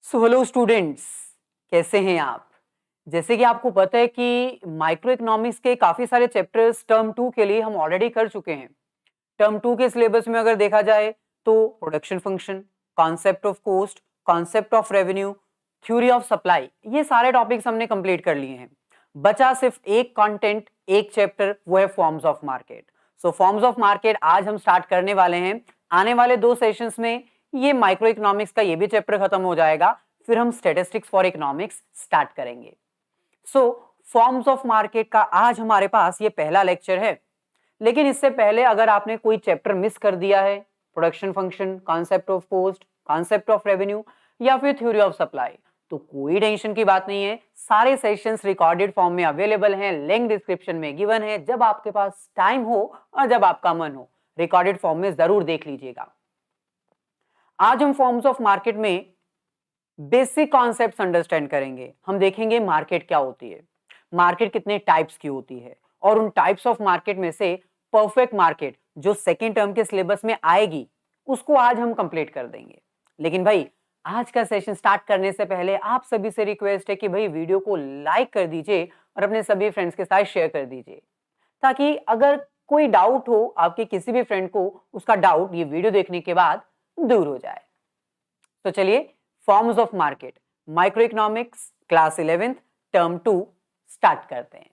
So hello students, कैसे हैं आप। जैसे कि आपको पता है कि माइक्रो इकोनॉमिक्स के काफी सारे चैप्टर्स टर्म 2 के लिए हम ऑलरेडी कर चुके हैं। टर्म 2 के सिलेबस में अगर देखा जाए तो production function, concept of cost, concept of revenue, theory of supply, ये सारे टॉपिक्स हमने कंप्लीट कर लिए हैं। बचा सिर्फ एक कंटेंट, एक चैप्टर, वो है forms of market. So forms of market आज हम स्टार्ट करने वाले हैं। आने वाले 2 सेशंस में ये माइक्रो इकोनॉमिक्स का ये भी चैप्टर खत्म हो जाएगा, फिर हम स्टैटिस्टिक्स फॉर इकोनॉमिक्स स्टार्ट करेंगे। सो फॉर्म्स ऑफ मार्केट का आज हमारे पास ये पहला लेक्चर है। लेकिन इससे पहले अगर आपने कोई चैप्टर मिस कर दिया है, production function, concept of cost, concept of revenue या फिर थ्योरी ऑफ सप्लाई, तो कोई टेंशन की बात नहीं है। सारे सेशंस रिकॉर्डेड फॉर्म में अवेलेबल हैं, लिंक डिस्क्रिप्शन में गिवन है। जब आपके पास टाइम हो और जब आपका मन हो, रिकॉर्डेड फॉर्म में जरूर देख लीजिएगा। आज हम फॉर्म्स ऑफ मार्केट में बेसिक कॉन्सेप्ट्स अंडरस्टैंड करेंगे। हम देखेंगे मार्केट क्या होती है, मार्केट कितने टाइप्स की होती है, और उन टाइप्स ऑफ मार्केट में से परफेक्ट मार्केट जो सेकेंड टर्म के सिलेबस में आएगी उसको आज हम कंप्लीट कर देंगे। लेकिन भाई, आज का सेशन स्टार्ट करने से पहले आप सभी से रिक्वेस्ट है कि भाई वीडियो को लाइक कर दीजिए और अपने सभी फ्रेंड्स के साथ शेयर कर दीजिए, ताकि अगर कोई डाउट हो आपके किसी भी फ्रेंड को, उसका डाउट ये वीडियो देखने के बाद दूर हो जाए। तो चलिए, forms of market, micro economics, class 11th, term 2 start करते हैं।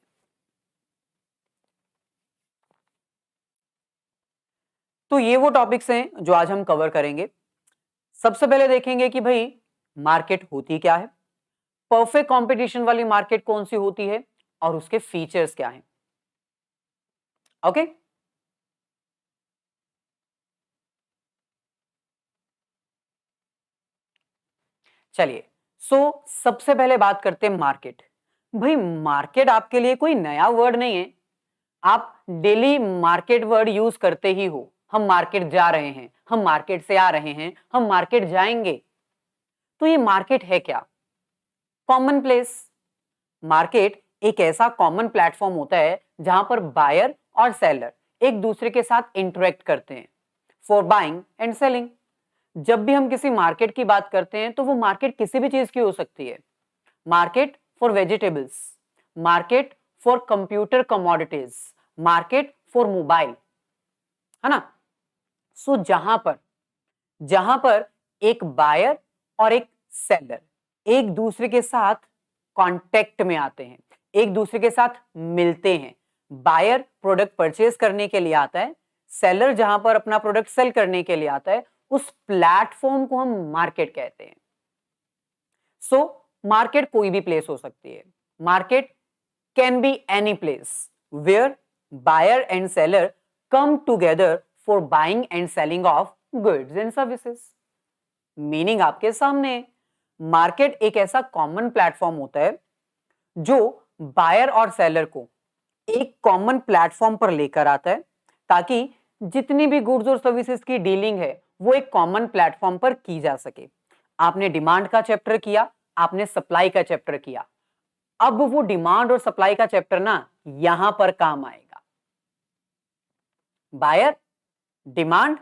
तो ये वो टॉपिक्स हैं जो आज हम कवर करेंगे। सबसे पहले देखेंगे कि भाई मार्केट होती क्या है, परफेक्ट कंपटीशन वाली मार्केट कौन सी होती है और उसके फीचर्स क्या हैं। ओके, चलिए। सबसे पहले बात करते हैं मार्केट। भाई, मार्केट आपके लिए कोई नया वर्ड नहीं है, आप डेली मार्केट वर्ड यूज करते ही हो। हम मार्केट जा रहे हैं, हम मार्केट से आ रहे हैं, हम मार्केट जाएंगे। तो ये मार्केट है क्या? Common place. मार्केट एक ऐसा कॉमन प्लेटफॉर्म होता है जहां पर बायर और सेलर एक दूसरे के साथ इंटरेक्ट करते हैं फॉर बाइंग एंड सेलिंग। जब भी हम किसी मार्केट की बात करते हैं तो वो मार्केट किसी भी चीज की हो सकती है। Market for vegetables, market for computer commodities, market for mobile, है ना। जहां पर एक बायर और एक सेलर एक दूसरे के साथ कांटेक्ट में आते हैं, एक दूसरे के साथ मिलते हैं। बायर प्रोडक्ट परचेज करने के लिए आता है, सेलर जहां पर अपना प्रोडक्ट सेल करने के लिए आता है, उस प्लेटफॉर्म को हम मार्केट कहते हैं। मार्केट कोई भी प्लेस हो सकती है। Market can be any place where buyer and seller come together for buying and selling of goods and services। Meaning आपके सामने है। मार्केट एक ऐसा कॉमन प्लेटफॉर्म होता है जो बायर और सेलर को एक कॉमन प्लेटफॉर्म पर लेकर आता है, ताकि जितनी भी गुड्स और सर्विसेज की डीलिंग है वो एक कॉमन प्लेटफॉर्म पर की जा सके। आपने डिमांड का चैप्टर किया, आपने सप्लाई का चैप्टर किया, अब वो डिमांड और सप्लाई का चैप्टर ना यहां पर काम आएगा। Buyer, demand,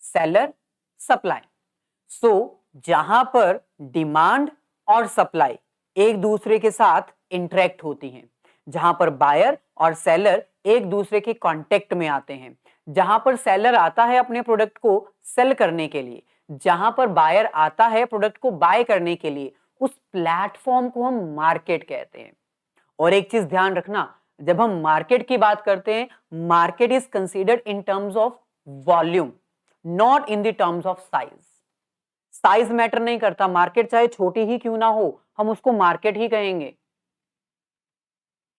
seller, supply. जहां पर डिमांड और सप्लाई एक दूसरे के साथ इंटरेक्ट होती हैं, जहां पर बायर और सेलर एक दूसरे के कांटेक्ट में आते हैं, जहां पर सेलर आता है अपने प्रोडक्ट को सेल करने के लिए, जहां पर बायर आता है प्रोडक्ट को बाय करने के लिए, उस प्लेटफॉर्म को हम मार्केट कहते हैं। और एक चीज ध्यान रखना, जब हम मार्केट की बात करते हैं, market is considered in terms of volume, not in the terms of size. Size matter नहीं करता, मार्केट चाहे छोटी ही क्यों ना हो, हम उसको मार्केट ही कहेंगे।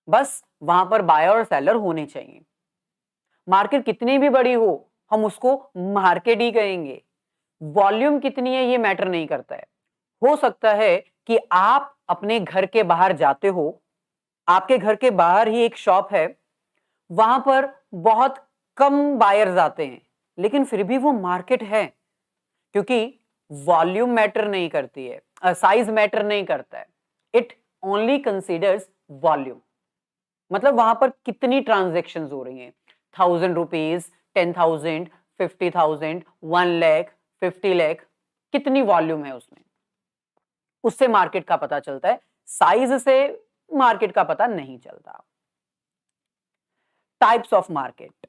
बस वहां पर बायर और सेलर होने चाहिए। मार्केट कितनी भी बड़ी हो, हम उसको मार्केट ही कहेंगे। वॉल्यूम कितनी है ये मैटर नहीं करता है। हो सकता है कि आप अपने घर के बाहर जाते हो, आपके घर के बाहर ही एक शॉप है, वहां पर बहुत कम बायर्स आते हैं, लेकिन फिर भी वो मार्केट है, क्योंकि वॉल्यूम मैटर नहीं करती है, साइज मैटर नहीं करता है। It only considers volume. मतलब वहां पर कितनी ट्रांजेक्शन हो रही हैं, 1000 रुपीज, 10,000, 50,000, 1 लाख, 50 लाख, कितनी वॉल्यूम है उसमें। उससे मार्केट का पता चलता है, साइज से मार्केट का पता नहीं चलता। Types of market.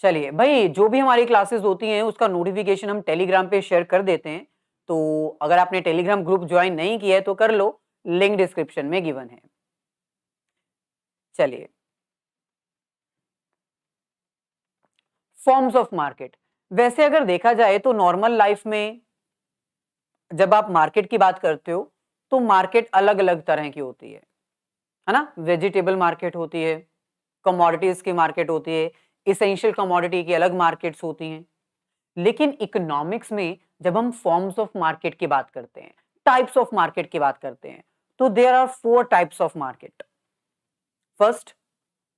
चलिए भाई, जो भी हमारी क्लासेस होती हैं उसका नोटिफिकेशन हम टेलीग्राम पे शेयर कर देते हैं, तो अगर आपने टेलीग्राम ग्रुप ज्वाइन नहीं किया है तो कर लो, लिंक डिस्क्रिप्शन में गिवन है। चलिए, फॉर्म्स ऑफ मार्केट। वैसे अगर देखा जाए तो नॉर्मल लाइफ में जब आप मार्केट की बात करते हो तो मार्केट अलग अलग तरह की होती है ना। वेजिटेबल मार्केट होती है, कमोडिटीज की मार्केट होती है, इसेंशियल कमोडिटी की अलग मार्केट्स होती हैं। लेकिन इकोनॉमिक्स में जब हम फॉर्म्स ऑफ मार्केट की बात करते हैं, टाइप्स ऑफ मार्केट की बात करते हैं, तो there are 4 types of market. First,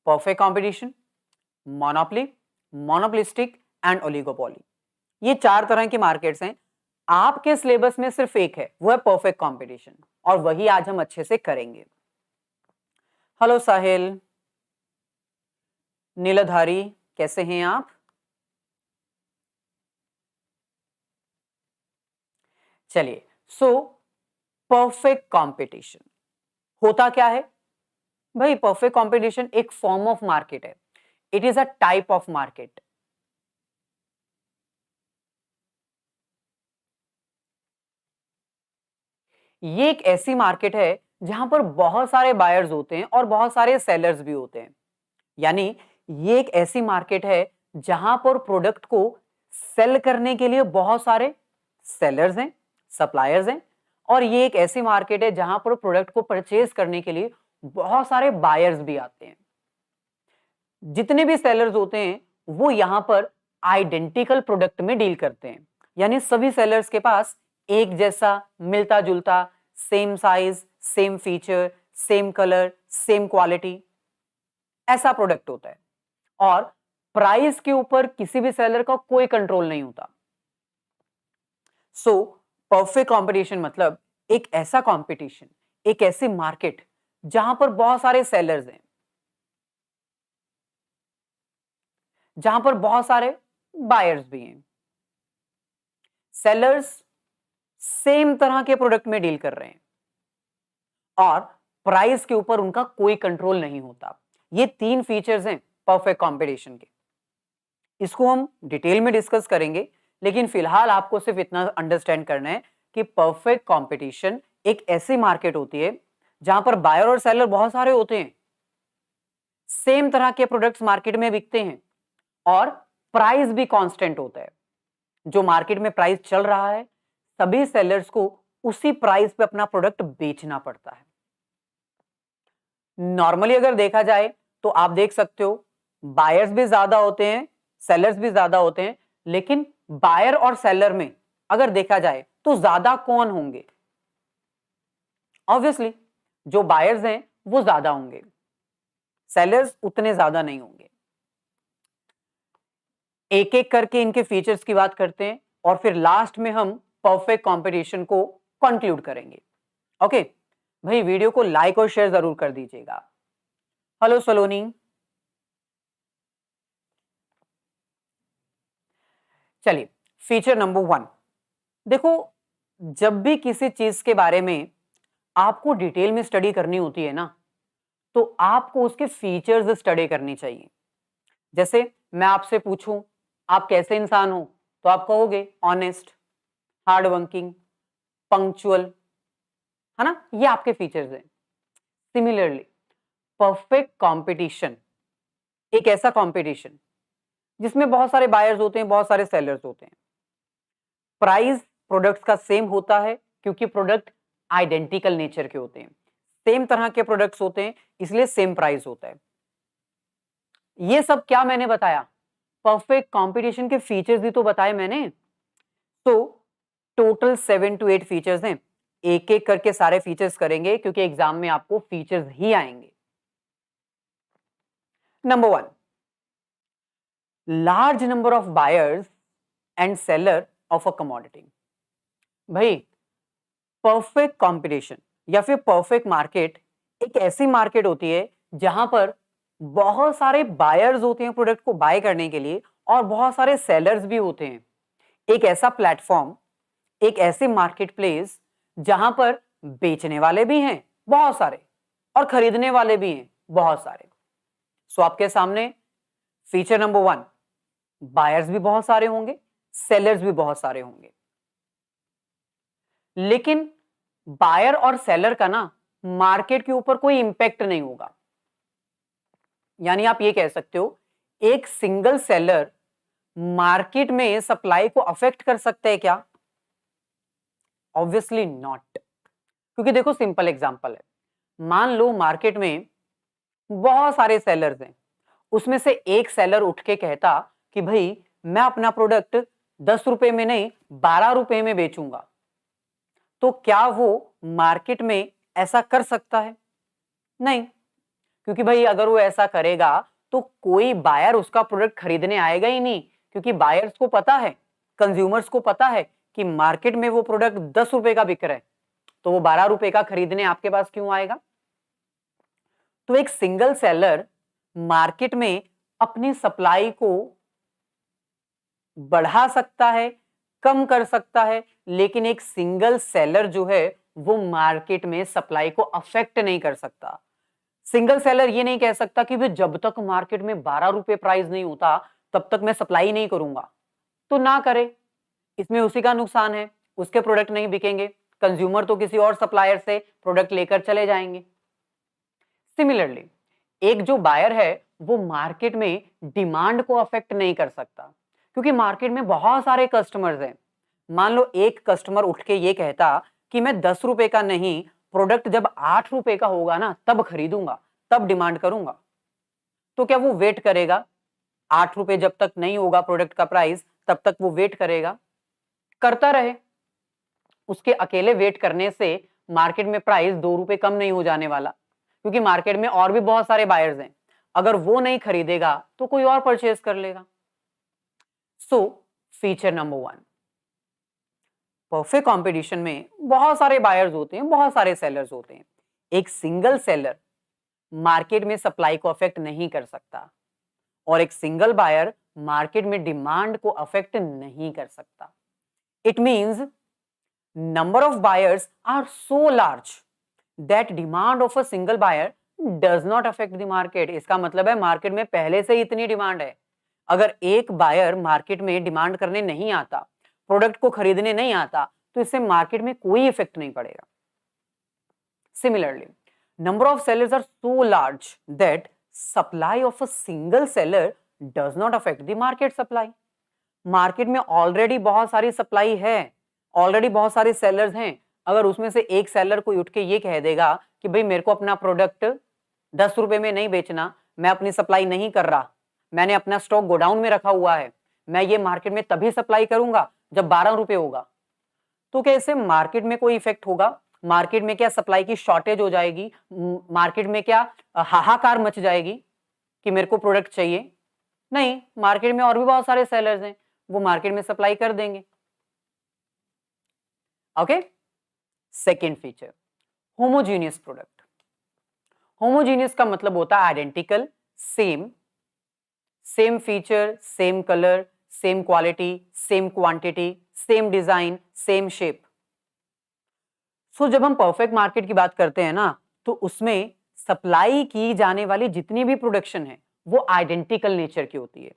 perfect competition, monopoly, monopolistic and oligopoly. ये 4 तरह की मार्केट्स हैं। आपके सिलेबस में सिर्फ एक है, वो है परफेक्ट कंपटीशन, और वही आज हम अच्छे से करेंगे। हेलो साहिल, नीलाधारी, कैसे हैं आप? चलिए, सो परफेक्ट कंपटीशन होता क्या है भाई? परफेक्ट कंपटीशन एक फॉर्म ऑफ मार्केट है, it is a type of market. ये एक ऐसी मार्केट है जहां पर बहुत सारे बायर्स होते हैं और बहुत सारे सेलर्स भी होते हैं। यानी ये एक ऐसी मार्केट है जहां पर प्रोडक्ट को सेल करने के लिए बहुत सारे सेलर्स हैं, सप्लायर्स हैं, और ये एक ऐसी मार्केट है जहां पर प्रोडक्ट को परचेज करने के लिए बहुत सारे बायर्स भी आते हैं। जितने भी सेलर्स होते हैं वो यहां पर आइडेंटिकल प्रोडक्ट में डील करते हैं, यानी सभी सेलर्स के पास एक जैसा मिलता जुलता, same size, same feature, same colour, same quality, ऐसा प्रोडक्ट होता है। और प्राइस के ऊपर किसी भी सेलर का कोई कंट्रोल नहीं होता। सो परफेक्ट कंपटीशन मतलब एक ऐसा कंपटीशन, एक ऐसी मार्केट जहां पर बहुत सारे सेलर्स हैं, जहां पर बहुत सारे बायर्स भी हैं। सेलर्स सेम तरह के प्रोडक्ट में डील कर रहे हैं और प्राइस के ऊपर उनका कोई कंट्रोल नहीं होता। ये 3 फीचर्स हैं परफेक्ट कंपटीशन के। इसको हम डिटेल में डिस्कस करेंगे, लेकिन फिलहाल आपको सिर्फ इतना अंडरस्टैंड करना है कि परफेक्ट कंपटीशन एक ऐसी मार्केट होती है जहां पर बायर और सेलर बहुत सारे होते हैं, सेम तरह के प्रोडक्ट्स मार्केट में बिकते हैं और प्राइस भी कांस्टेंट होता है। जो मार्केट में प्राइस चल रहा है, सभी सेलर्स को उसी प्राइस पे अपना प्रोडक्ट बेचना पड़ता है। नॉर्मली अगर देखा जाए तो आप देख सकते हो बायर्स भी ज्यादा होते हैं, सेलर्स भी ज्यादा होते हैं, लेकिन बायर और सेलर में अगर देखा जाए तो ज्यादा कौन होंगे? ऑब्वियसली जो बायर्स हैं वो ज्यादा होंगे, सेलर्स उतने ज्यादा नहीं होंगे। एक एक करके इनके फीचर्स की बात करते हैं और फिर लास्ट में हम परफेक्ट कंपटीशन को कंक्लूड करेंगे। ओके भाई, वीडियो को लाइक और शेयर जरूर कर दीजिएगा। हेलो सलोनी। चलिए, फीचर नंबर 1 देखो, जब भी किसी चीज के बारे में आपको डिटेल में स्टडी करनी होती है ना, तो आपको उसके फीचर्स स्टडी करनी चाहिए। जैसे मैं आपसे पूछूं आप कैसे इंसान हो, तो आप कहोगे ऑनेस्ट, हार्ड वर्किंग, पंक्चुअल, है ना, ये आपके फीचर्स हैं। सिमिलरली परफेक्ट कंपटीशन एक ऐसा कंपटीशन जिसमें बहुत सारे बायर्स होते हैं, बहुत सारे सेलर्स होते हैं। प्राइस प्रोडक्ट्स का सेम होता है क्योंकि प्रोडक्ट आइडेंटिकल नेचर के होते हैं, सेम तरह के प्रोडक्ट्स होते हैं, इसलिए सेम प्राइस होता है। ये सब क्या मैंने बताया? परफेक्ट कंपटीशन के फीचर्स भी तो बताए मैंने। तो टोटल 7 to 8 फीचर्स हैं। एक एक करके सारे फीचर्स करेंगे क्योंकि एग्जाम में आपको फीचर्स ही आएंगे। Number 1, large number of buyers and seller of a commodity. भाई, परफेक्ट कंपटीशन या फिर परफेक्ट मार्केट एक ऐसी मार्केट होती है जहां पर बहुत सारे बायर्स होते हैं प्रोडक्ट को बाय करने के लिए और बहुत सारे सेलर्स भी होते हैं। एक ऐसा प्लेटफॉर्म, एक ऐसे मार्केट प्लेस जहां पर बेचने वाले भी हैं बहुत सारे और खरीदने वाले भी हैं बहुत सारे। सो आपके सामने फीचर नंबर 1, बायर्स भी बहुत सारे होंगे, सेलर्स भी बहुत सारे होंगे, लेकिन बायर और सेलर का ना मार्केट के ऊपर कोई इंपैक्ट नहीं होगा। यानी आप ये कह सकते हो एक सिंगल सेलर मार्केट में सप्लाई को अफेक्ट कर सकते हैं क्या? Obviously not. क्योंकि देखो सिंपल एग्जांपल है, मान लो मार्केट में बहुत सारे सेलर्स हैं, उसमें से एक सेलर उठ के कहता कि भाई मैं अपना प्रोडक्ट 10 रुपए में नहीं 12 रुपए में बेचूंगा, तो क्या वो मार्केट में ऐसा कर सकता है? नहीं, क्योंकि भाई अगर वो ऐसा करेगा तो कोई बायर उसका प्रोडक्ट खरीदने आएगा ही नहीं, क्योंकि बायर्स को पता है, कंज्यूमर्स को पता है कि मार्केट में वो प्रोडक्ट 10 रुपए का बिक रहा है, तो वो 12 रुपए का खरीदने आपके पास क्यों आएगा? तो एक सिंगल सेलर मार्केट में अपनी सप्लाई को बढ़ा सकता है, कम कर सकता है, लेकिन एक सिंगल सेलर जो है वो मार्केट में सप्लाई को अफेक्ट नहीं कर सकता। सिंगल सेलर ये नहीं कह सकता कि भाई जब तक मार्केट में 12 रुपए प्राइस नहीं होता तब तक मैं सप्लाई नहीं करूंगा, तो ना करे, इसमें उसी का नुकसान है, उसके प्रोडक्ट नहीं बिकेंगे, कंज्यूमर तो किसी और सप्लायर से प्रोडक्ट लेकर चले जाएंगे। सिमिलरली एक जो बायर है वो मार्केट में डिमांड को अफेक्ट नहीं कर सकता, क्योंकि मार्केट में बहुत सारे कस्टमर्स हैं। मान लो एक कस्टमर उठ के ये कहता कि मैं 10 रुपए का नहीं, प्रोडक्ट जब 8 रुपए का होगा ना तब खरीदूंगा, तब डिमांड करूंगा, तो क्या वो वेट करेगा? 8 रुपए जब तक नहीं होगा प्रोडक्ट का प्राइस तब तक वो वेट करेगा? करता रहे, उसके अकेले वेट करने से मार्केट में प्राइस 2 रुपए कम नहीं हो जाने वाला, क्योंकि मार्केट में और भी बहुत सारे बायर्स हैं, अगर वो नहीं खरीदेगा तो कोई और परचेज कर लेगा। सो फीचर नंबर 1, परफेक्ट कंपटीशन में बहुत सारे बायर्स होते हैं, बहुत सारे सेलर्स होते हैं, एक सिंगल सेलर मार्केट में सप्लाई को अफेक्ट नहीं कर सकता और एक सिंगल बायर मार्केट में डिमांड को अफेक्ट नहीं कर सकता। It means number of buyers are so large that demand of a single buyer does not affect the market। इसका मतलब है मार्केट में पहले से ही इतनी डिमांड है, अगर एक बायर मार्केट में डिमांड करने नहीं आता, प्रोडक्ट को खरीदने नहीं आता, तो इससे मार्केट में कोई इफेक्ट नहीं पड़ेगा। Similarly number of sellers are so large that supply of a single seller does not affect the market supply। Market में ऑलरेडी बहुत सारी सप्लाई है, ऑलरेडी बहुत सारे सेलर्स हैं, अगर उसमें से एक सेलर कोई उठ के ये कह देगा कि भाई मेरे को अपना प्रोडक्ट 10 रुपए में नहीं बेचना, मैं अपनी सप्लाई नहीं कर रहा, मैंने अपना स्टॉक गोडाउन में रखा हुआ है, मैं ये मार्केट में तभी सप्लाई करूंगा जब 12 रुपए होगा, तो क्या इससे मार्केट में कोई इफेक्ट होगा? मार्केट में क्या सप्लाई की शॉर्टेज हो जाएगी? मार्केट में क्या हाहाकार मच जाएगी कि मेरे को प्रोडक्ट चाहिए? नहीं, मार्केट में और भी बहुत सारे सेलर्स हैं, वो मार्केट में सप्लाई कर देंगे। Okay, second feature, homogeneous product. Homogeneous का मतलब होता है identical, same, same feature, same colour, same quality, same quantity, same design, same shape. So जब हम परफेक्ट मार्केट की बात करते हैं ना, तो उसमें सप्लाई की जाने वाली जितनी भी प्रोडक्शन है वो आइडेंटिकल नेचर की होती है,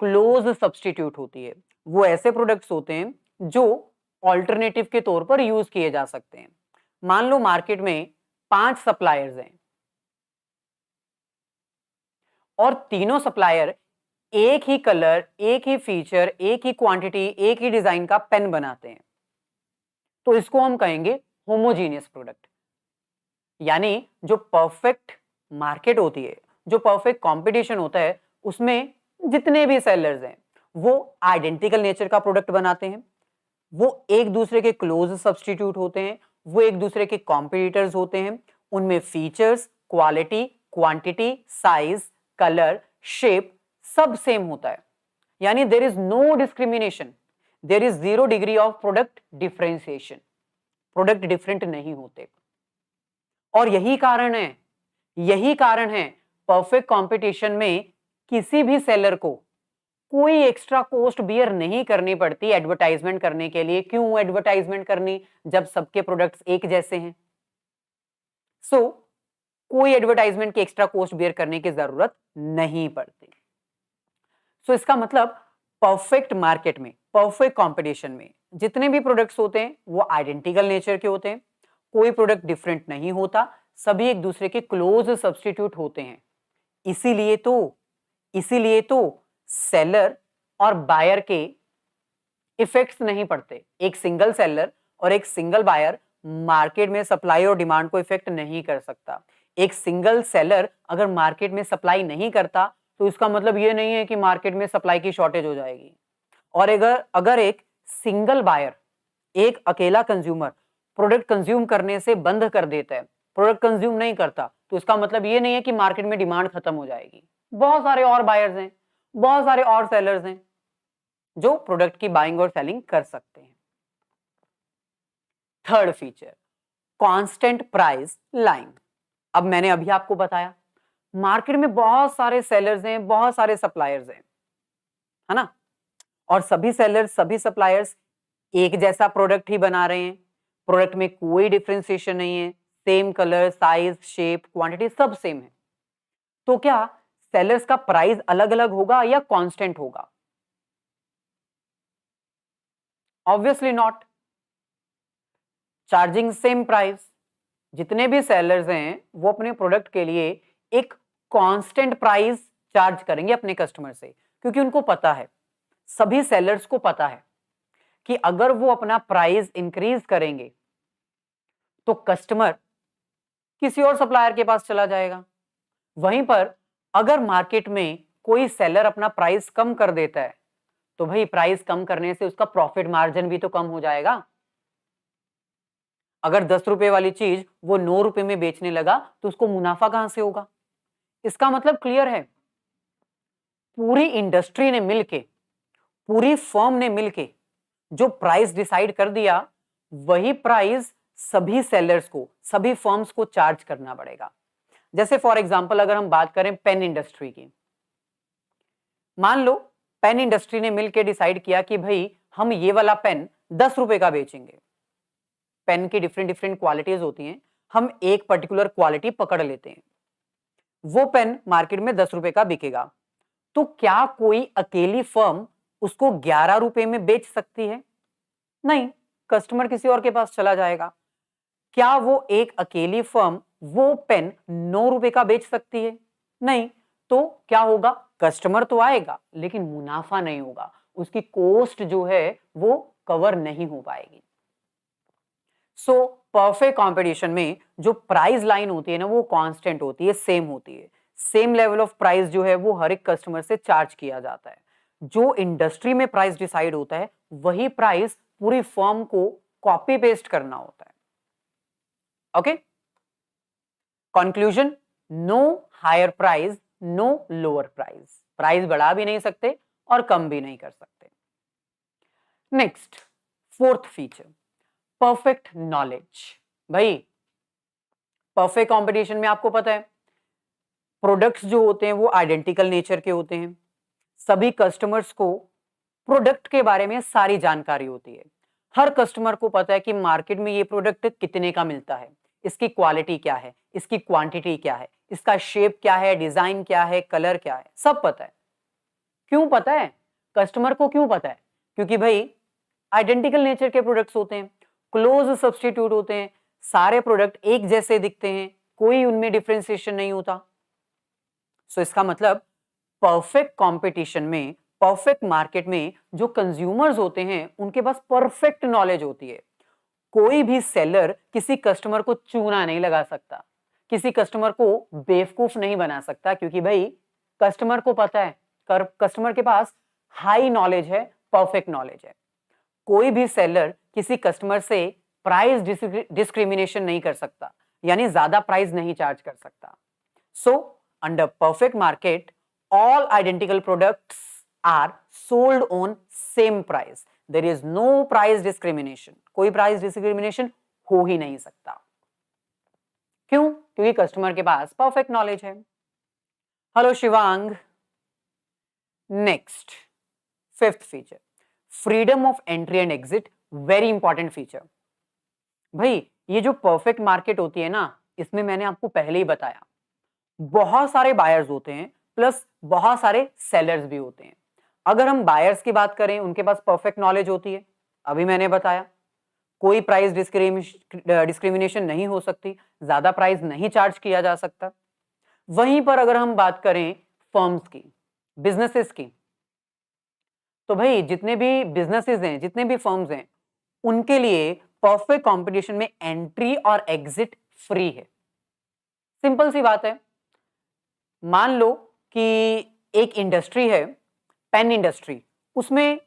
क्लोज सब्स्टिट्यूट होती है। वो ऐसे प्रोडक्ट्स होते हैं जो ऑल्टरनेटिव के तौर पर यूज किए जा सकते हैं। मान लो मार्केट में 5 सप्लायर्स हैं और तीनों सप्लायर एक ही कलर, एक ही फीचर, एक ही क्वांटिटी, एक ही डिजाइन का पेन बनाते हैं, तो इसको हम कहेंगे होमोजीनियस प्रोडक्ट। यानी जो परफेक्ट मार्केट होती है, जो परफेक्ट कंपटीशन होता है, उसमें जितने भी सेलर्स हैं वो आइडेंटिकल नेचर का प्रोडक्ट बनाते हैं, वो एक दूसरे के क्लोज सब्स्टिट्यूट होते हैं, वो एक दूसरे के कॉम्पिटिटर्स होते हैं, उनमें features, quality, quantity, size, colour, shape सब सेम होता है। यानी there is no discrimination, there is 0 degree of product differentiation, product different नहीं होते। और यही कारण है परफेक्ट कंपटीशन में किसी भी सेलर को कोई एक्स्ट्रा कॉस्ट बियर नहीं करनी पड़ती एडवर्टाइजमेंट करने के लिए। क्यों एडवर्टाइजमेंट करनी जब सबके प्रोडक्ट्स एक जैसे हैं? सो कोई एडवर्टाइजमेंट की एक्स्ट्रा कॉस्ट बियर करने की जरूरत नहीं पड़ती। सो इसका मतलब परफेक्ट मार्केट में, परफेक्ट कंपटीशन में जितने भी प्रोडक्ट्स होते हैं वो आइडेंटिकल नेचर के होते हैं, कोई प्रोडक्ट डिफरेंट नहीं होता, सभी एक दूसरे के क्लोज सब्स्टिट्यूट होते हैं। इसीलिए तो सेलर और बायर के इफेक्ट्स नहीं पड़ते। एक सिंगल सेलर और एक सिंगल बायर मार्केट में सप्लाई और डिमांड को इफेक्ट नहीं कर सकता। एक सिंगल सेलर अगर मार्केट में सप्लाई नहीं करता तो इसका मतलब ये नहीं है कि मार्केट में सप्लाई की शॉर्टेज हो जाएगी। और अगर अगर एक सिंगल बायर, एक अकेला कंज्यूमर प्रोडक्ट कंज्यूम करने से बंद कर देता है, प्रोडक्ट कंज्यूम नहीं करता, तो इसका मतलब ये नहीं है कि मार्केट में डिमांड खत्म हो जाएगी। बहुत सारे और बायर्स हैं, बहुत सारे और सेलर्स हैं जो प्रोडक्ट की बाइंग और सेलिंग कर सकते हैं। Third feature, constant price line. अब मैंने अभी आपको बताया मार्केट में बहुत सारे सेलर्स हैं, बहुत सारे सप्लायर्स हैं, है ना? और सभी सेलर्स, सभी सप्लायर्स एक जैसा प्रोडक्ट ही बना रहे हैं, प्रोडक्ट में कोई डिफरेंशिएशन नहीं है, same colour, size, shape, quantity सब सेम है। तो क्या सेलर्स का प्राइस अलग अलग होगा या कांस्टेंट होगा? Obviously not. Charging same price, जितने भी सेलर्स हैं वो अपने प्रोडक्ट के लिए एक कांस्टेंट प्राइस चार्ज करेंगे अपने कस्टमर से, क्योंकि उनको पता है, सभी सेलर्स को पता है कि अगर वो अपना प्राइस इंक्रीज करेंगे तो कस्टमर किसी और सप्लायर के पास चला जाएगा। वहीं पर अगर मार्केट में कोई सेलर अपना प्राइस कम कर देता है तो भाई प्राइस कम करने से उसका प्रॉफिट मार्जिन भी तो कम हो जाएगा। अगर 10 रुपए वाली चीज वो 9 रुपए में बेचने लगा तो उसको मुनाफा कहां से होगा? इसका मतलब क्लियर है, पूरी इंडस्ट्री ने मिलके, पूरी फर्म ने मिलके जो प्राइस डिसाइड कर दिया वही प्राइस सभी सेलर्स को, सभी फर्म्स को चार्ज करना पड़ेगा। जैसे फॉर एग्जांपल अगर हम बात करें पेन इंडस्ट्री की, मान लो पेन इंडस्ट्री ने मिलकर डिसाइड किया कि भाई हम ये वाला पेन 10 रुपए का बेचेंगे। पेन की डिफरेंट डिफरेंट क्वालिटीज होती हैं, हम एक पर्टिकुलर क्वालिटी पकड़ लेते हैं, वो पेन मार्केट में 10 रुपए का बिकेगा। तो क्या कोई अकेली फर्म उसको 11 रुपए में बेच सकती है? नहीं, कस्टमर किसी और के पास चला जाएगा। क्या वो एक अकेली फर्म वो पेन 9 रुपए का बेच सकती है? नहीं। तो क्या होगा? कस्टमर तो आएगा लेकिन मुनाफा नहीं होगा, उसकी कॉस्ट जो है वो कवर नहीं हो पाएगी। सो परफेक्ट कंपटीशन में जो प्राइस लाइन होती है ना वो कांस्टेंट होती है, सेम होती है। सेम लेवल ऑफ प्राइस जो है वो हर एक कस्टमर से चार्ज किया जाता है। जो इंडस्ट्री में प्राइस डिसाइड होता है वही प्राइस पूरी फर्म को कॉपी पेस्ट करना होता है। Okay, conclusion, no higher price, no lower price. Price बढ़ा भी नहीं सकते और कम भी नहीं कर सकते। Next, fourth feature, perfect knowledge. भाई परफेक्ट कंपटीशन में आपको पता है प्रोडक्ट्स जो होते हैं वो आइडेंटिकल नेचर के होते हैं, सभी कस्टमर्स को प्रोडक्ट के बारे में सारी जानकारी होती है। हर कस्टमर को पता है कि मार्केट में ये प्रोडक्ट कितने का मिलता है, इसकी क्वालिटी क्या है, इसकी क्वांटिटी क्या है, इसका शेप क्या है, डिजाइन क्या है, कलर क्या है, सब पता है। क्यों पता है? कस्टमर को क्यों पता है? क्योंकि भाई आइडेंटिकल नेचर के प्रोडक्ट्स होते हैं, क्लोज सब्स्टिट्यूट होते हैं, सारे प्रोडक्ट एक जैसे दिखते हैं, कोई उनमें डिफरेंशिएशन नहीं होता। सो इसका मतलब परफेक्ट कंपटीशन में, परफेक्ट मार्केट में जो कंज्यूमर्स होते हैं उनके पास परफेक्ट नॉलेज होती है। कोई भी सेलर किसी कस्टमर को चूना नहीं लगा सकता, किसी कस्टमर को बेवकूफ नहीं बना सकता, क्योंकि भाई कस्टमर को पता है, कस्टमर के पास हाई नॉलेज है, परफेक्ट नॉलेज है। कोई भी सेलर किसी कस्टमर से प्राइस डिस्क्रिमिनेशन नहीं कर सकता, यानी ज्यादा प्राइस नहीं चार्ज कर सकता। So under perfect market all identical products are sold on same price. There is no price discrimination. कोई price discrimination हो ही नहीं सकता। क्यों? क्योंकि कस्टमर के पास परफेक्ट नॉलेज है। Hello Shivang. Next, fifth feature, freedom of entry and exit, very important feature. भाई ये जो परफेक्ट मार्केट होती है ना, इसमें मैंने आपको पहले ही बताया बहुत सारे बायर्स होते हैं प्लस बहुत सारे सेलर्स भी होते हैं। अगर हम बायर्स की बात करें, उनके पास परफेक्ट नॉलेज होती है, अभी मैंने बताया कोई प्राइस डिस्क्रिमिनेशन नहीं हो सकती, ज्यादा प्राइस नहीं चार्ज किया जा सकता। वहीं पर अगर हम बात करें फर्म्स की, बिजनेसेस की, तो भाई जितने भी बिजनेसेस हैं, जितने भी फर्म्स हैं, उनके लिए परफेक्ट कंपटीशन में एंट्री और एग्जिट फ्री है। सिंपल सी बात है। मान लो कि एक इंडस्ट्री है, पेन इंडस्ट्री, उसमें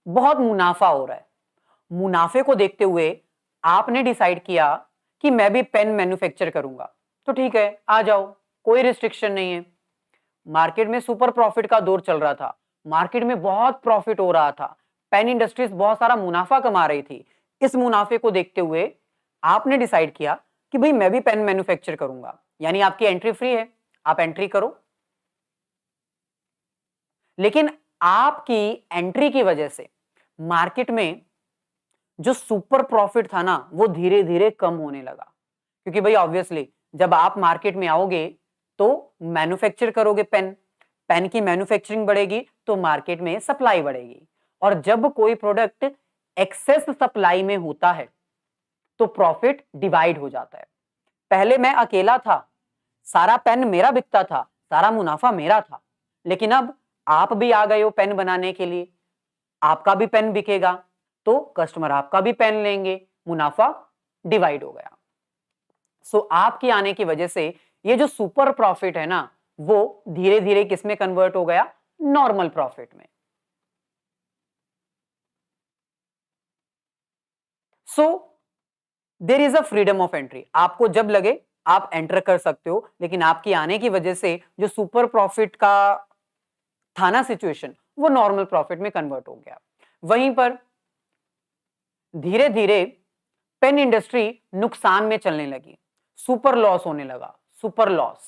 बहुत मुनाफा हो रहा है। मुनाफे को देखते हुए आपने डिसाइड किया कि मैं भी पेन मैन्युफैक्चर करूंगा, तो ठीक है, आ जाओ, कोई रिस्ट्रिक्शन नहीं है। मार्केट में सुपर प्रॉफिट का दौर चल रहा था, मार्केट में बहुत प्रॉफिट हो रहा था, पेन इंडस्ट्रीज बहुत सारा मुनाफा कमा रही थी। इस मुनाफे को देखते हुए आपने डिसाइड किया कि भाई मैं भी पेन मैन्युफैक्चर करूंगा, यानी आपकी एंट्री फ्री है, आप एंट्री करो। लेकिन आपकी एंट्री की वजह से मार्केट में जो सुपर प्रॉफिट था ना, वो धीरे धीरे कम होने लगा, क्योंकि भाई ऑब्वियसली जब आप मार्केट में आओगे तो मैन्युफैक्चर करोगे पेन, पेन की मैन्युफैक्चरिंग बढ़ेगी तो मार्केट में सप्लाई बढ़ेगी, और जब कोई प्रोडक्ट एक्सेस सप्लाई में होता है तो प्रॉफिट डिवाइड हो जाता है। पहले मैं अकेला था, सारा पेन मेरा बिकता था, सारा मुनाफा मेरा था, लेकिन अब आप भी आ गए हो पेन बनाने के लिए, आपका भी पेन बिकेगा, तो कस्टमर आपका भी पेन लेंगे, मुनाफा डिवाइड हो गया। सो आपके आने की वजह से ये जो सुपर प्रॉफिट है ना, वो धीरे धीरे किस में कन्वर्ट हो गया? नॉर्मल प्रॉफिट में। So there is a freedom of entry, आपको जब लगे आप एंटर कर सकते हो, लेकिन आपकी आने की वजह से जो सुपर प्रॉफिट का था ना सिचुएशन, वो नॉर्मल प्रॉफिट में कन्वर्ट हो गया। वहीं पर धीरे धीरे पेन इंडस्ट्री नुकसान में चलने लगी, सुपर लॉस होने लगा, सुपर लॉस,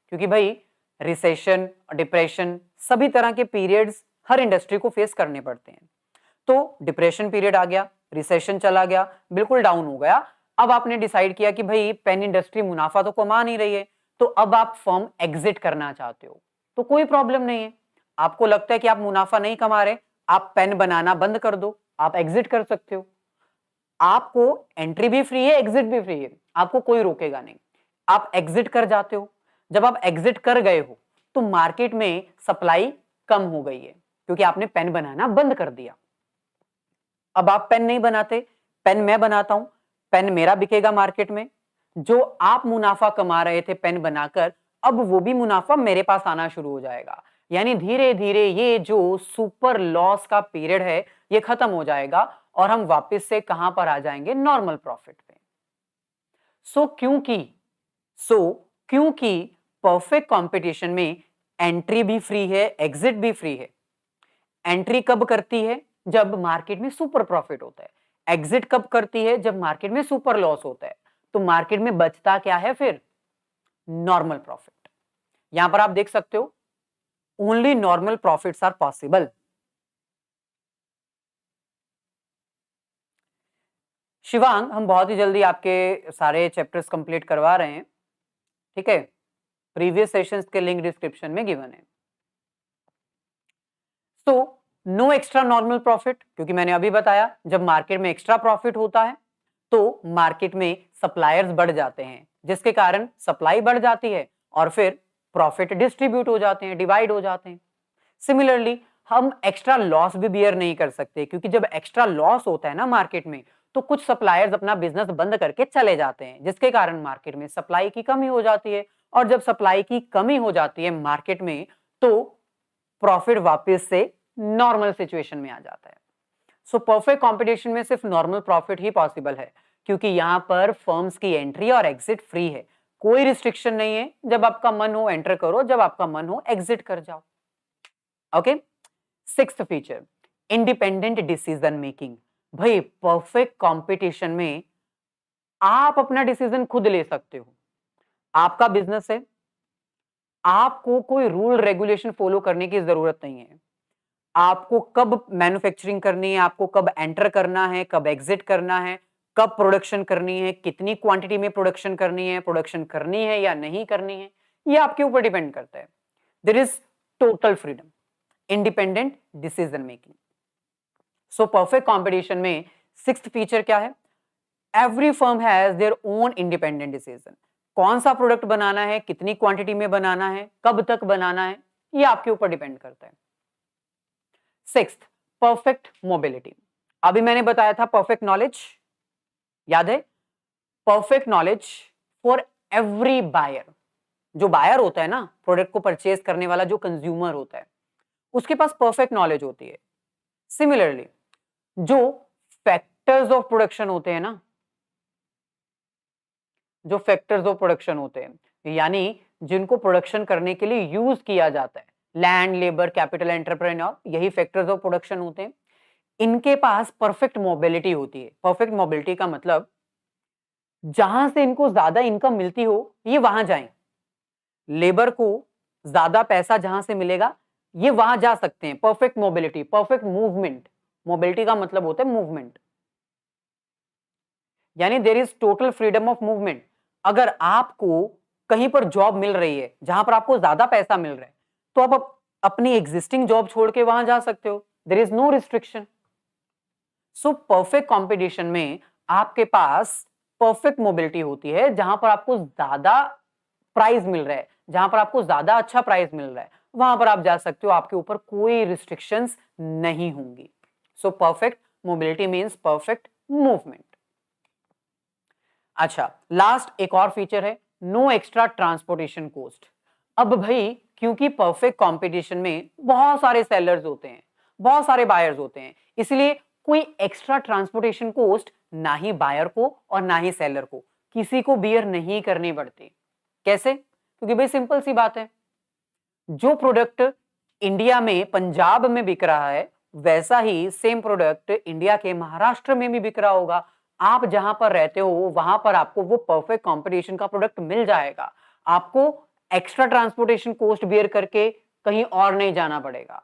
क्योंकि भाई रिसेशन, डिप्रेशन, सभी तरह के पीरियड्स हर इंडस्ट्री को फेस करने पड़ते हैं। तो डिप्रेशन पीरियड आ गया, रिसेशन चला गया, बिल्कुल डाउन हो गया। अब आपने डिसाइड किया कि भाई पेन इंडस्ट्री मुनाफा तो कमा नहीं रही है, तो अब आप फर्म एग्जिट करना चाहते हो, तो कोई प्रॉब्लम नहीं है। आपको लगता है कि आप मुनाफा नहीं कमा रहे, आप पेन बनाना बंद कर दो, आप एग्जिट कर सकते हो। आपको एंट्री भी फ्री है, एग्जिट भी फ्री है, आपको कोई रोकेगा नहीं। आप एग्जिट कर जाते हो। जब आप एग्जिट कर गए हो तो मार्केट में सप्लाई कम हो गई है, क्योंकि आपने पेन बनाना बंद कर दिया। अब आप पेन नहीं बनाते, पेन मैं बनाता हूं, पेन मेरा बिकेगा मार्केट में। जो आप मुनाफा कमा रहे थे पेन बनाकर, अब वो भी मुनाफा मेरे पास आना शुरू हो जाएगा। यानी धीरे धीरे ये जो सुपर लॉस का पीरियड है, ये खत्म हो जाएगा और हम वापस से कहां पर आ जाएंगे? नॉर्मल प्रॉफिट पे। सो क्योंकि परफेक्ट कंपटीशन में एंट्री भी फ्री है, एग्जिट भी फ्री है। एंट्री कब करती है? जब मार्केट में सुपर प्रॉफिट होता है। एग्जिट कब करती है? जब मार्केट में सुपर लॉस होता है। तो मार्केट में बचता क्या है फिर? Normal profit. यहां पर आप देख सकते हो, only normal profits are possible. Shivang, हम बहुत ही जल्दी आपके सारे चैप्टर्स कंप्लीट करवा रहे हैं, ठीक है? प्रीवियस सेशंस के लिंक डिस्क्रिप्शन में गिवन है। तो नो एक्स्ट्रा नॉर्मल प्रॉफिट, क्योंकि मैंने अभी बताया जब मार्केट में एक्स्ट्रा प्रॉफिट होता है तो मार्केट में सप्लायर्स बढ़ जाते हैं, जिसके कारण सप्लाई बढ़ जाती है और फिर प्रॉफिट डिस्ट्रीब्यूट हो जाते हैं, डिवाइड हो जाते हैं। सिमिलरली हम एक्स्ट्रा लॉस भी बियर नहीं कर सकते, क्योंकि जब एक्स्ट्रा लॉस होता है ना मार्केट में, तो कुछ सप्लायर्स अपना बिजनेस बंद करके चले जाते हैं, जिसके कारण मार्केट में सप्लाई की कमी हो जाती है। और जब सप्लाई की कमी हो जाती है मार्केट में, तो प्रॉफिट वापस से नॉर्मल सिचुएशन में आ जाता है। सो परफेक्ट कंपटीशन में सिर्फ नॉर्मल प्रॉफिट ही पॉसिबल है, क्योंकि यहां पर फर्म्स की एंट्री और एग्जिट फ्री है, कोई रिस्ट्रिक्शन नहीं है। जब आपका मन हो एंटर करो, जब आपका मन हो एग्जिट कर जाओ। Okay. Sixth feature, independent decision making. भाई परफेक्ट कंपटीशन में आप अपना डिसीजन खुद ले सकते हो। आपका बिजनेस है, आपको कोई रूल रेगुलेशन फॉलो करने की जरूरत नहीं है। आपको कब मैन्युफैक्चरिंग करनी है, आपको कब एंटर करना है, कब एग्जिट करना है, कब प्रोडक्शन करनी है, कितनी क्वांटिटी में प्रोडक्शन करनी है या नहीं करनी है, ये आपके ऊपर डिपेंड करता है। There is total freedom, independent decision making. So perfect competition में सिक्स्थ फीचर क्या है? Every firm has their own independent decision. कौन सा प्रोडक्ट बनाना है, कितनी क्वांटिटी में बनाना है, कब तक बनाना है, ये आपके ऊपर डिपेंड करता है। Sixth, perfect mobility. अभी मैंने बताया था परफेक्ट नॉलेज, याद है? Perfect knowledge for every buyer. जो बायर होता है ना, प्रोडक्ट को परचेज करने वाला जो कंज्यूमर होता है, उसके पास परफेक्ट नॉलेज होती है। सिमिलरली जो फैक्टर्स ऑफ प्रोडक्शन होते हैं ना, जो फैक्टर्स ऑफ प्रोडक्शन होते हैं, यानी जिनको प्रोडक्शन करने के लिए यूज किया जाता है, लैंड, लेबर, कैपिटल, एंटरप्रेन्योर, यही फैक्टर्स ऑफ प्रोडक्शन होते हैं। इनके पास परफेक्ट मोबिलिटी होती है। परफेक्ट मोबिलिटी का मतलब जहां से इनको ज्यादा इनकम मिलती हो, ये वहां जाएं। लेबर को ज्यादा पैसा जहां से मिलेगा, ये वहां जा सकते हैं। Perfect mobility, perfect movement. Mobility का मतलब होता है मूवमेंट, यानी there is total freedom of movement. अगर आपको कहीं पर जॉब मिल रही है जहां पर आपको ज्यादा पैसा मिल रहा है, तो आप अपनी एग्जिस्टिंग जॉब छोड़ के वहां जा सकते हो। There is no restriction. So perfect competition में आपके पास परफेक्ट मोबिलिटी होती है। जहां पर आपको ज्यादा प्राइस मिल रहा है, जहां पर आपको ज्यादा अच्छा प्राइस मिल रहा है, वहां पर आप जा सकते हो। आपके ऊपर कोई रिस्ट्रिक्शंस नहीं होंगी। So perfect mobility means perfect movement. अच्छा, लास्ट एक और फीचर है, नो एक्स्ट्रा ट्रांसपोर्टेशन कॉस्ट। अब भाई क्योंकि परफेक्ट कंपटीशन में बहुत सारे सेलर्स होते हैं, बहुत सारे बायर्स होते हैं, इसलिए कोई एक्स्ट्रा ट्रांसपोर्टेशन कॉस्ट ना ही बायर को और ना ही सेलर को, किसी को बियर नहीं करनी पड़ती। कैसे? क्योंकि भाई सिंपल सी बात है, जो प्रोडक्ट इंडिया में पंजाब में बिक रहा है, वैसा ही सेम प्रोडक्ट इंडिया के महाराष्ट्र में भी बिक रहा होगा। आप जहां पर रहते हो वहां पर आपको वो परफेक्ट कंपटीशन का प्रोडक्ट मिल जाएगा। आपको एक्स्ट्रा ट्रांसपोर्टेशन कॉस्ट बियर करके कहीं और नहीं जाना पड़ेगा।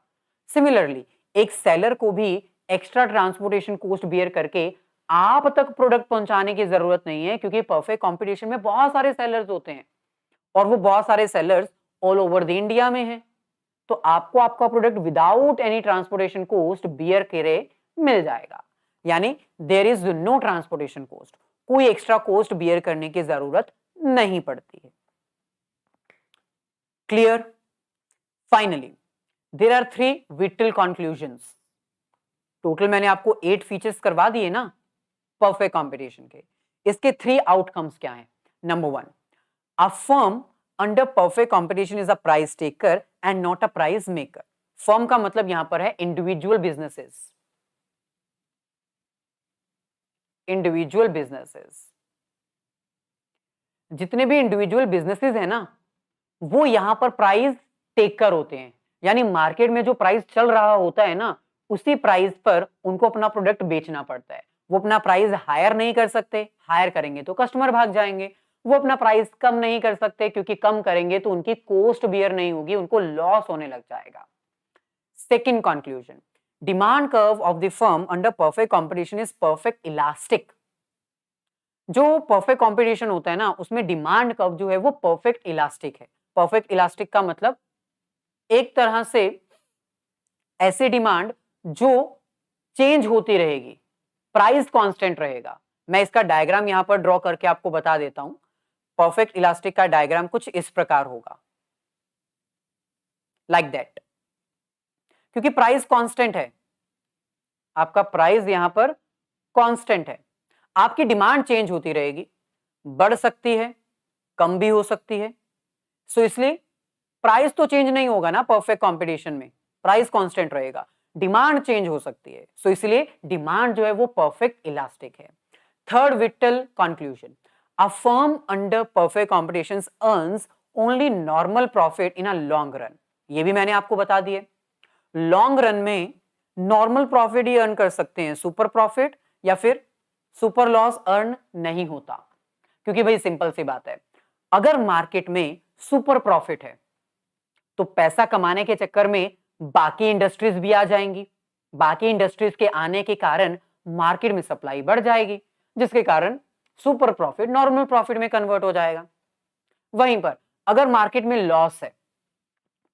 सिमिलरली एक सेलर को भी एक्स्ट्रा ट्रांसपोर्टेशन कॉस्ट बियर करके आप तक प्रोडक्ट पहुंचाने की जरूरत नहीं है, क्योंकि परफेक्ट कंपटीशन में बहुत सारे सेलर्स होते हैं और वो बहुत सारे sellers all over the India में हैं। तो आपको आपका product without any transportation cost bear करे मिल जाएगा। यानी there is no transportation cost, कोई एक्स्ट्रा कॉस्ट बियर करने की जरूरत नहीं पड़ती है। Clear? Finally there are 3 vital conclusions. Total मैंने आपको 8 फीचर्स करवा दिए ना परफेक्ट कंपटीशन के। इसके 3 आउटकम्स क्या हैं? Number 1, a firm under perfect competition is a price taker and not a price maker. Firm का मतलब यहां पर है इंडिविजुअल बिजनेसेस। इंडिविजुअल बिजनेसेस, जितने भी इंडिविजुअल बिजनेसेस हैं ना, वो यहां पर प्राइस टेकर होते हैं। यानी मार्केट में जो प्राइस चल रहा होता है ना, उसी प्राइस पर उनको अपना प्रोडक्ट बेचना पड़ता है। वो अपना प्राइस हायर नहीं कर सकते, हायर करेंगे तो कस्टमर भाग जाएंगे। वो अपना प्राइस कम नहीं कर सकते, क्योंकि कम करेंगे तो उनकी कॉस्ट बियर नहीं होगी, उनको लॉस होने लग जाएगा। Second conclusion, demand curve of the firm under perfect competition is perfect elastic. जो परफेक्ट कंपटीशन होता है ना, उसमें डिमांड कर्व जो है वो परफेक्ट इलास्टिक है। परफेक्ट इलास्टिक का मतलब एक तरह से ऐसी डिमांड जो चेंज होती रहेगी, प्राइस कांस्टेंट रहेगा। मैं इसका डायग्राम यहां पर ड्रॉ करके आपको बता देता हूं। परफेक्ट इलास्टिक का डायग्राम कुछ इस प्रकार होगा, लाइक दैट। क्योंकि प्राइस कांस्टेंट है, आपका प्राइस यहां पर कांस्टेंट है, आपकी डिमांड चेंज होती रहेगी, बढ़ सकती है, कम भी हो सकती है। सो इसलिए प्राइस तो चेंज नहीं होगा ना परफेक्ट कंपटीशन में, प्राइस कांस्टेंट रहेगा, डिमांड चेंज हो सकती है। सो इसलिए डिमांड जो है वो परफेक्ट इलास्टिक है। Third whittle conclusion, a firm under perfect competition earns only normal profit in a long run. ये भी मैंने आपको बता दिए, लॉन्ग रन में नॉर्मल प्रॉफिट ही अर्न कर सकते हैं, सुपर प्रॉफिट या फिर सुपर लॉस अर्न नहीं होता। क्योंकि भाई सिंपल सी बात है, अगर मार्केट में सुपर प्रॉफिट है तो पैसा कमाने के चक्कर में बाकी इंडस्ट्रीज भी आ जाएंगी। बाकी इंडस्ट्रीज के आने के कारण मार्केट में सप्लाई बढ़ जाएगी, जिसके कारण सुपर प्रॉफिट नॉर्मल प्रॉफिट में कन्वर्ट हो जाएगा। वहीं पर अगर मार्केट में लॉस है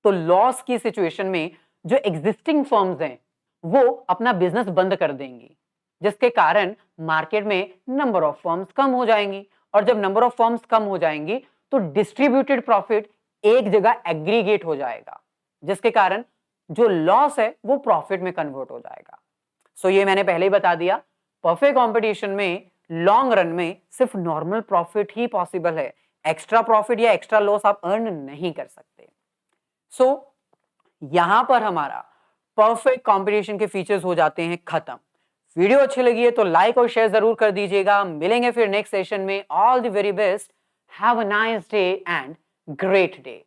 तो लॉस की सिचुएशन में जो एग्जिस्टिंग फर्म्स हैं वो अपना बिजनेस बंद कर देंगी, जिसके कारण मार्केट में नंबर ऑफ फर्म्स कम हो जाएंगी, और जब नंबर ऑफ फर्म्स कम हो जाएंगी तो डिस्ट्रीब्यूटेड प्रॉफिट एक जगह एग्रीगेट हो जाएगा, जिसके कारण जो लॉस है वो प्रॉफिट में कन्वर्ट हो जाएगा। सो ये मैंने पहले ही बता दिया, परफेक्ट कंपटीशन में लॉन्ग रन में सिर्फ नॉर्मल प्रॉफिट ही पॉसिबल है, एक्स्ट्रा प्रॉफिट या एक्स्ट्रा लॉस आप अर्न नहीं कर सकते। सो यहां पर हमारा परफेक्ट कंपटीशन के फीचर्स हो जाते हैं खत्म। वीडियो अच्छी लगी है तो लाइक और शेयर जरूर कर दीजिएगा। मिलेंगे फिर नेक्स्ट सेशन में। All the very best, have a nice day and great day.